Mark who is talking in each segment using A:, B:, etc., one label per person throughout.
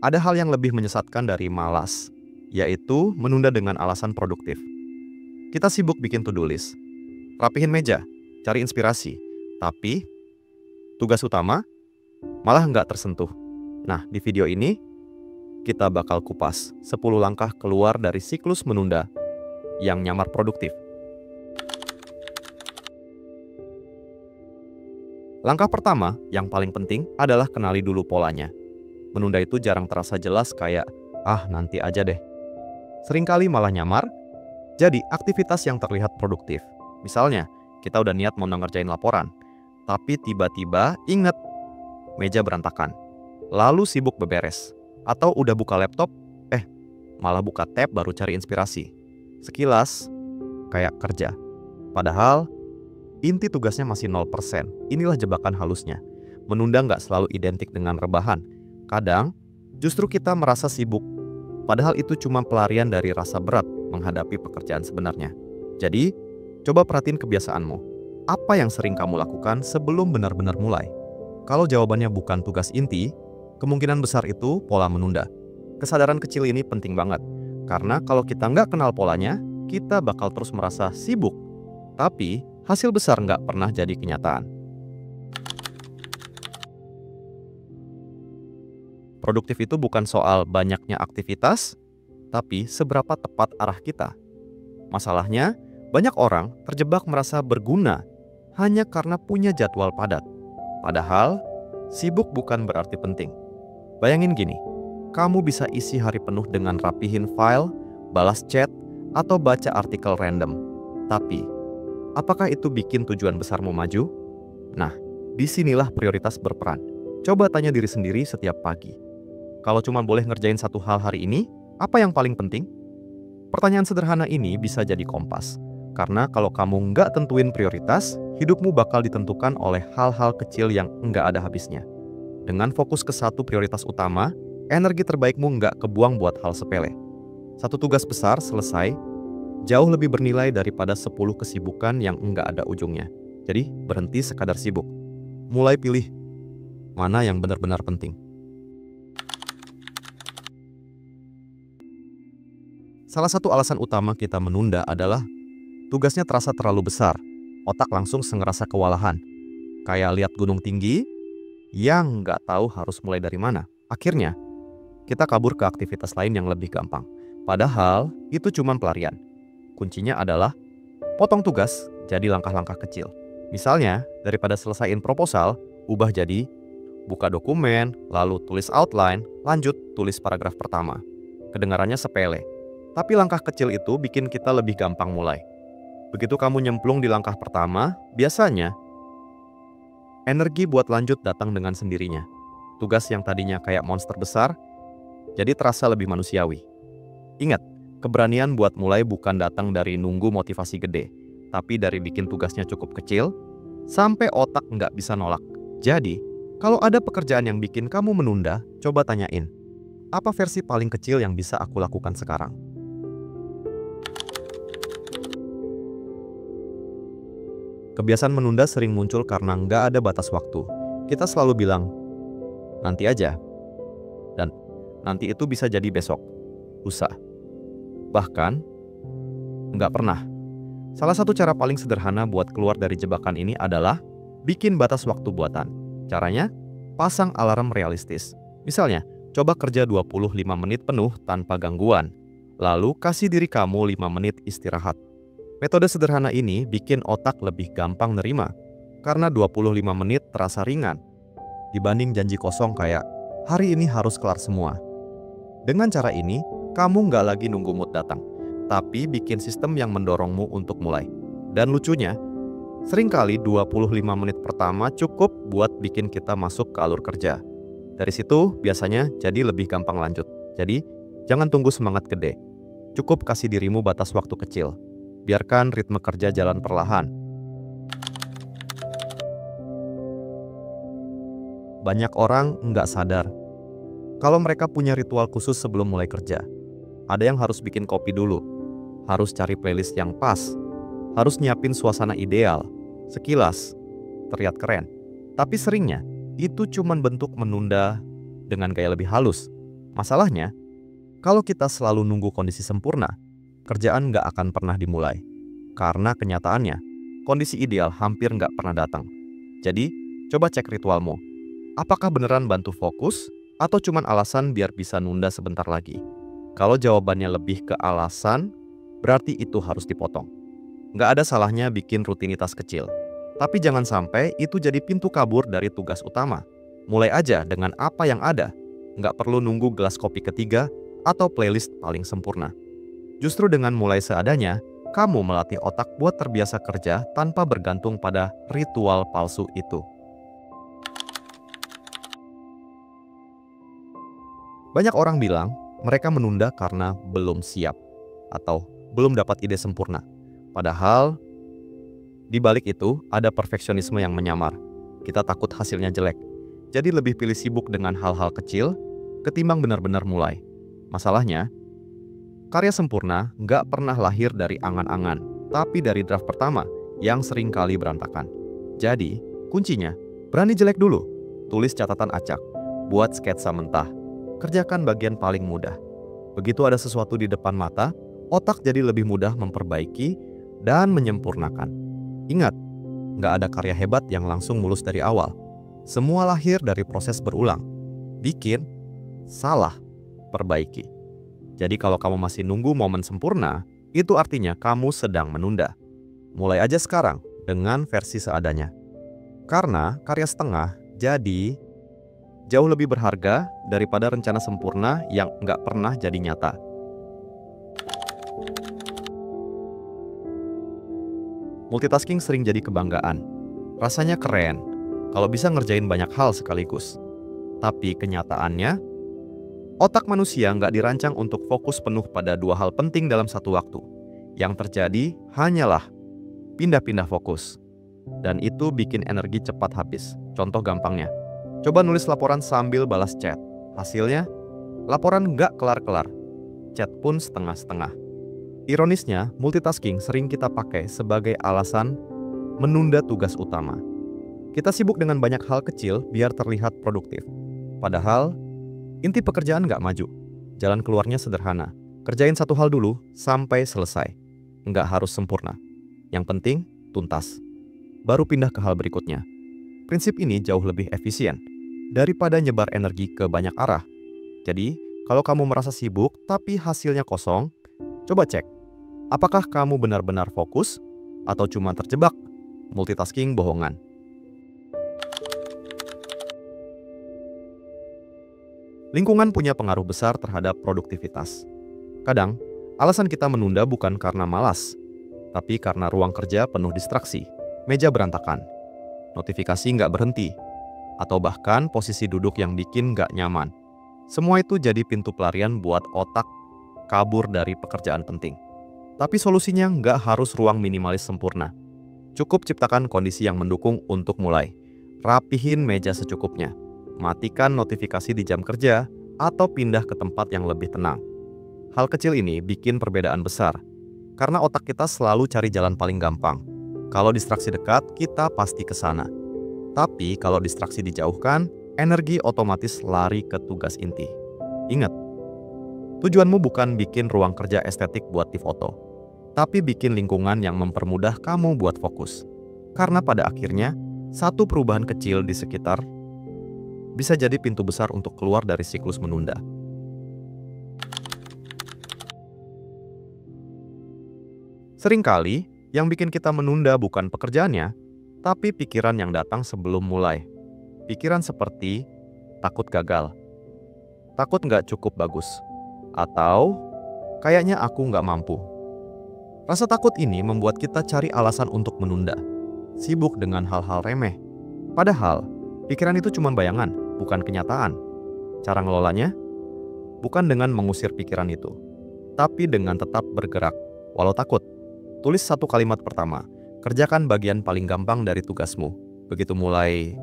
A: Ada hal yang lebih menyesatkan dari malas, yaitu menunda dengan alasan produktif. Kita sibuk bikin to-do list, rapihin meja, cari inspirasi, tapi tugas utama malah nggak tersentuh. Nah, di video ini kita bakal kupas 10 langkah keluar dari siklus menunda yang nyamar produktif. Langkah pertama yang paling penting adalah kenali dulu polanya. Menunda itu jarang terasa jelas kayak, nanti aja deh. Seringkali malah nyamar, jadi aktivitas yang terlihat produktif. Misalnya, kita udah niat mau ngerjain laporan, tapi tiba-tiba ingat meja berantakan. Lalu sibuk beberes. Atau udah buka laptop, malah buka tab baru cari inspirasi. Sekilas, kayak kerja. Padahal, inti tugasnya masih 0%. Inilah jebakan halusnya. Menunda nggak selalu identik dengan rebahan. Kadang, justru kita merasa sibuk. Padahal itu cuma pelarian dari rasa berat menghadapi pekerjaan sebenarnya. Jadi, coba perhatiin kebiasaanmu. Apa yang sering kamu lakukan sebelum benar-benar mulai? Kalau jawabannya bukan tugas inti, kemungkinan besar itu pola menunda. Kesadaran kecil ini penting banget. Karena kalau kita nggak kenal polanya, kita bakal terus merasa sibuk. Tapi, hasil besar nggak pernah jadi kenyataan. Produktif itu bukan soal banyaknya aktivitas, tapi seberapa tepat arah kita. Masalahnya, banyak orang terjebak merasa berguna hanya karena punya jadwal padat. Padahal, sibuk bukan berarti penting. Bayangin gini, kamu bisa isi hari penuh dengan rapihin file, balas chat, atau baca artikel random. Tapi, apakah itu bikin tujuan besarmu maju? Nah, disinilah prioritas berperan. Coba tanya diri sendiri setiap pagi. Kalau cuma boleh ngerjain satu hal hari ini, apa yang paling penting? Pertanyaan sederhana ini bisa jadi kompas. Karena kalau kamu nggak tentuin prioritas, hidupmu bakal ditentukan oleh hal-hal kecil yang nggak ada habisnya. Dengan fokus ke satu prioritas utama, energi terbaikmu nggak kebuang buat hal sepele. Satu tugas besar selesai, jauh lebih bernilai daripada 10 kesibukan yang nggak ada ujungnya. Jadi, berhenti sekadar sibuk. Mulai pilih mana yang benar-benar penting. Salah satu alasan utama kita menunda adalah tugasnya terasa terlalu besar. Otak langsung ngerasa kewalahan. Kayak lihat gunung tinggi yang nggak tahu harus mulai dari mana. Akhirnya, kita kabur ke aktivitas lain yang lebih gampang. Padahal, itu cuma pelarian. Kuncinya adalah potong tugas jadi langkah-langkah kecil. Misalnya, daripada selesaiin proposal, ubah jadi buka dokumen, lalu tulis outline, lanjut tulis paragraf pertama. Kedengarannya sepele, tapi langkah kecil itu bikin kita lebih gampang mulai. Begitu kamu nyemplung di langkah pertama, biasanya energi buat lanjut datang dengan sendirinya. Tugas yang tadinya kayak monster besar, jadi terasa lebih manusiawi. Ingat, keberanian buat mulai bukan datang dari nunggu motivasi gede, tapi dari bikin tugasnya cukup kecil, sampai otak nggak bisa nolak. Jadi, kalau ada pekerjaan yang bikin kamu menunda, coba tanyain, apa versi paling kecil yang bisa aku lakukan sekarang? Kebiasaan menunda sering muncul karena nggak ada batas waktu. Kita selalu bilang, nanti aja. Dan nanti itu bisa jadi besok, lusa. Bahkan, nggak pernah. Salah satu cara paling sederhana buat keluar dari jebakan ini adalah bikin batas waktu buatan. Caranya, pasang alarm realistis. Misalnya, coba kerja 25 menit penuh tanpa gangguan. Lalu kasih diri kamu 5 menit istirahat. Metode sederhana ini bikin otak lebih gampang nerima, karena 25 menit terasa ringan, dibanding janji kosong kayak, hari ini harus kelar semua. Dengan cara ini, kamu nggak lagi nunggu mood datang, tapi bikin sistem yang mendorongmu untuk mulai. Dan lucunya, seringkali 25 menit pertama cukup buat bikin kita masuk ke alur kerja. Dari situ, biasanya jadi lebih gampang lanjut. Jadi, jangan tunggu semangat gede. Cukup kasih dirimu batas waktu kecil. Biarkan ritme kerja jalan perlahan. Banyak orang nggak sadar kalau mereka punya ritual khusus sebelum mulai kerja. Ada yang harus bikin kopi dulu, harus cari playlist yang pas, harus nyiapin suasana ideal. Sekilas, terlihat keren. Tapi seringnya, itu cuma bentuk menunda dengan gaya lebih halus. Masalahnya, kalau kita selalu nunggu kondisi sempurna, kerjaan nggak akan pernah dimulai. Karena kenyataannya, kondisi ideal hampir nggak pernah datang. Jadi, coba cek ritualmu. Apakah beneran bantu fokus atau cuman alasan biar bisa nunda sebentar lagi? Kalau jawabannya lebih ke alasan, berarti itu harus dipotong. Nggak ada salahnya bikin rutinitas kecil. Tapi jangan sampai itu jadi pintu kabur dari tugas utama. Mulai aja dengan apa yang ada. Nggak perlu nunggu gelas kopi ketiga atau playlist paling sempurna. Justru dengan mulai seadanya, kamu melatih otak buat terbiasa kerja tanpa bergantung pada ritual palsu itu. Banyak orang bilang mereka menunda karena belum siap atau belum dapat ide sempurna. Padahal di balik itu ada perfeksionisme yang menyamar. Kita takut hasilnya jelek. Jadi lebih pilih sibuk dengan hal-hal kecil ketimbang benar-benar mulai. Masalahnya, karya sempurna nggak pernah lahir dari angan-angan, tapi dari draft pertama yang sering kali berantakan. Jadi, kuncinya, berani jelek dulu. Tulis catatan acak, buat sketsa mentah, kerjakan bagian paling mudah. Begitu ada sesuatu di depan mata, otak jadi lebih mudah memperbaiki dan menyempurnakan. Ingat, nggak ada karya hebat yang langsung mulus dari awal. Semua lahir dari proses berulang. Bikin, salah, perbaiki. Jadi kalau kamu masih nunggu momen sempurna, itu artinya kamu sedang menunda. Mulai aja sekarang dengan versi seadanya. Karena karya setengah jadi jauh lebih berharga daripada rencana sempurna yang nggak pernah jadi nyata. Multitasking sering jadi kebanggaan. Rasanya keren kalau bisa ngerjain banyak hal sekaligus. Tapi kenyataannya, otak manusia nggak dirancang untuk fokus penuh pada dua hal penting dalam satu waktu. Yang terjadi hanyalah pindah-pindah fokus. Dan itu bikin energi cepat habis. Contoh gampangnya, coba nulis laporan sambil balas chat. Hasilnya, laporan nggak kelar-kelar. Chat pun setengah-setengah. Ironisnya, multitasking sering kita pakai sebagai alasan menunda tugas utama. Kita sibuk dengan banyak hal kecil biar terlihat produktif. Padahal, inti pekerjaan nggak maju. Jalan keluarnya sederhana. Kerjain satu hal dulu sampai selesai. Nggak harus sempurna. Yang penting, tuntas. Baru pindah ke hal berikutnya. Prinsip ini jauh lebih efisien daripada nyebar energi ke banyak arah. Jadi, kalau kamu merasa sibuk tapi hasilnya kosong, coba cek, apakah kamu benar-benar fokus atau cuma terjebak multitasking bohongan. Lingkungan punya pengaruh besar terhadap produktivitas. Kadang, alasan kita menunda bukan karena malas, tapi karena ruang kerja penuh distraksi, meja berantakan, notifikasi nggak berhenti, atau bahkan posisi duduk yang bikin nggak nyaman. Semua itu jadi pintu pelarian buat otak kabur dari pekerjaan penting. Tapi solusinya nggak harus ruang minimalis sempurna. Cukup ciptakan kondisi yang mendukung untuk mulai. Rapihin meja secukupnya. Matikan notifikasi di jam kerja atau pindah ke tempat yang lebih tenang. Hal kecil ini bikin perbedaan besar. Karena otak kita selalu cari jalan paling gampang. Kalau distraksi dekat, kita pasti ke sana. Tapi kalau distraksi dijauhkan, energi otomatis lari ke tugas inti. Ingat, tujuanmu bukan bikin ruang kerja estetik buat difoto, tapi bikin lingkungan yang mempermudah kamu buat fokus. Karena pada akhirnya, satu perubahan kecil di sekitar bisa jadi pintu besar untuk keluar dari siklus menunda. Seringkali, yang bikin kita menunda bukan pekerjaannya, tapi pikiran yang datang sebelum mulai. Pikiran seperti takut gagal, takut nggak cukup bagus, atau kayaknya aku nggak mampu. Rasa takut ini membuat kita cari alasan untuk menunda, sibuk dengan hal-hal remeh. Padahal, pikiran itu cuma bayangan, bukan kenyataan. Cara ngelolanya bukan dengan mengusir pikiran itu, tapi dengan tetap bergerak, walau takut. Tulis satu kalimat pertama, kerjakan bagian paling gampang dari tugasmu. Begitu mulai,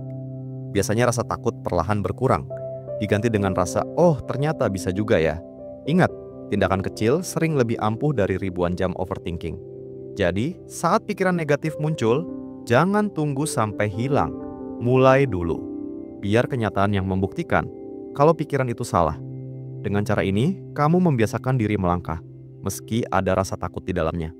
A: biasanya rasa takut perlahan berkurang, diganti dengan rasa, oh ternyata bisa juga ya. Ingat, tindakan kecil sering lebih ampuh dari ribuan jam overthinking. Jadi, saat pikiran negatif muncul, jangan tunggu sampai hilang. Mulai dulu. Biar kenyataan yang membuktikan kalau pikiran itu salah. Dengan cara ini, kamu membiasakan diri melangkah, meski ada rasa takut di dalamnya.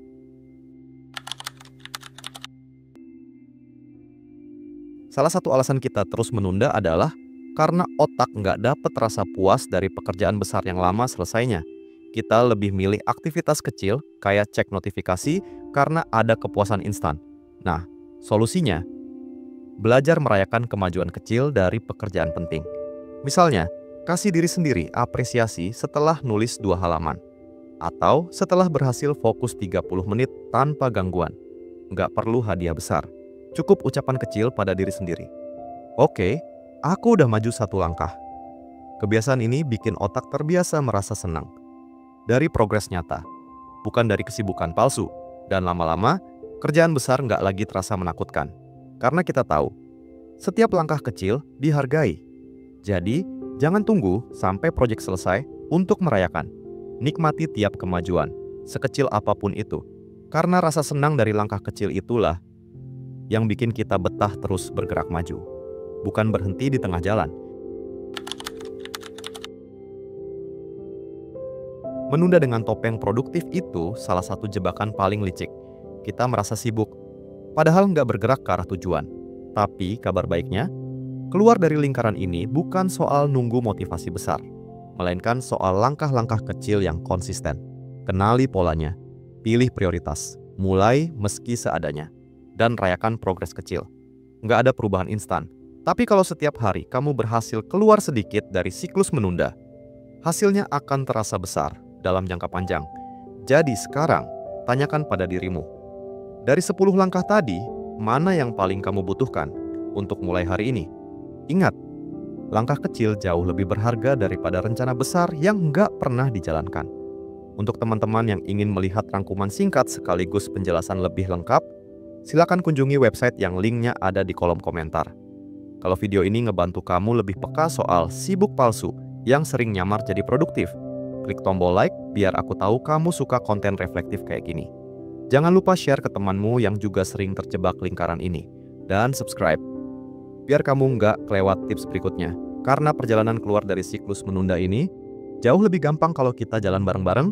A: Salah satu alasan kita terus menunda adalah karena otak nggak dapat rasa puas dari pekerjaan besar yang lama selesainya. Kita lebih milih aktivitas kecil kayak cek notifikasi karena ada kepuasan instan. Nah, solusinya, belajar merayakan kemajuan kecil dari pekerjaan penting. Misalnya, kasih diri sendiri apresiasi setelah nulis 2 halaman. Atau setelah berhasil fokus 30 menit tanpa gangguan. Nggak perlu hadiah besar. Cukup ucapan kecil pada diri sendiri. Oke, aku udah maju 1 langkah. Kebiasaan ini bikin otak terbiasa merasa senang. Dari progres nyata, bukan dari kesibukan palsu. Dan lama-lama, kerjaan besar nggak lagi terasa menakutkan. Karena kita tahu, setiap langkah kecil dihargai. Jadi, jangan tunggu sampai proyek selesai untuk merayakan. Nikmati tiap kemajuan, sekecil apapun itu. Karena rasa senang dari langkah kecil itulah yang bikin kita betah terus bergerak maju. Bukan berhenti di tengah jalan. Menunda dengan topeng produktif itu salah satu jebakan paling licik. Kita merasa sibuk, padahal nggak bergerak ke arah tujuan. Tapi kabar baiknya, keluar dari lingkaran ini bukan soal nunggu motivasi besar, melainkan soal langkah-langkah kecil yang konsisten. Kenali polanya, pilih prioritas, mulai meski seadanya, dan rayakan progres kecil. Nggak ada perubahan instan, tapi kalau setiap hari kamu berhasil keluar sedikit dari siklus menunda, hasilnya akan terasa besar dalam jangka panjang. Jadi sekarang, tanyakan pada dirimu, dari 10 langkah tadi, mana yang paling kamu butuhkan untuk mulai hari ini? Ingat, langkah kecil jauh lebih berharga daripada rencana besar yang nggak pernah dijalankan. Untuk teman-teman yang ingin melihat rangkuman singkat sekaligus penjelasan lebih lengkap, silakan kunjungi website yang linknya ada di kolom komentar. Kalau video ini ngebantu kamu lebih peka soal sibuk palsu yang sering nyamar jadi produktif, klik tombol like biar aku tahu kamu suka konten reflektif kayak gini. Jangan lupa share ke temanmu yang juga sering terjebak lingkaran ini. Dan subscribe, biar kamu nggak kelewat tips berikutnya. Karena perjalanan keluar dari siklus menunda ini jauh lebih gampang kalau kita jalan bareng-bareng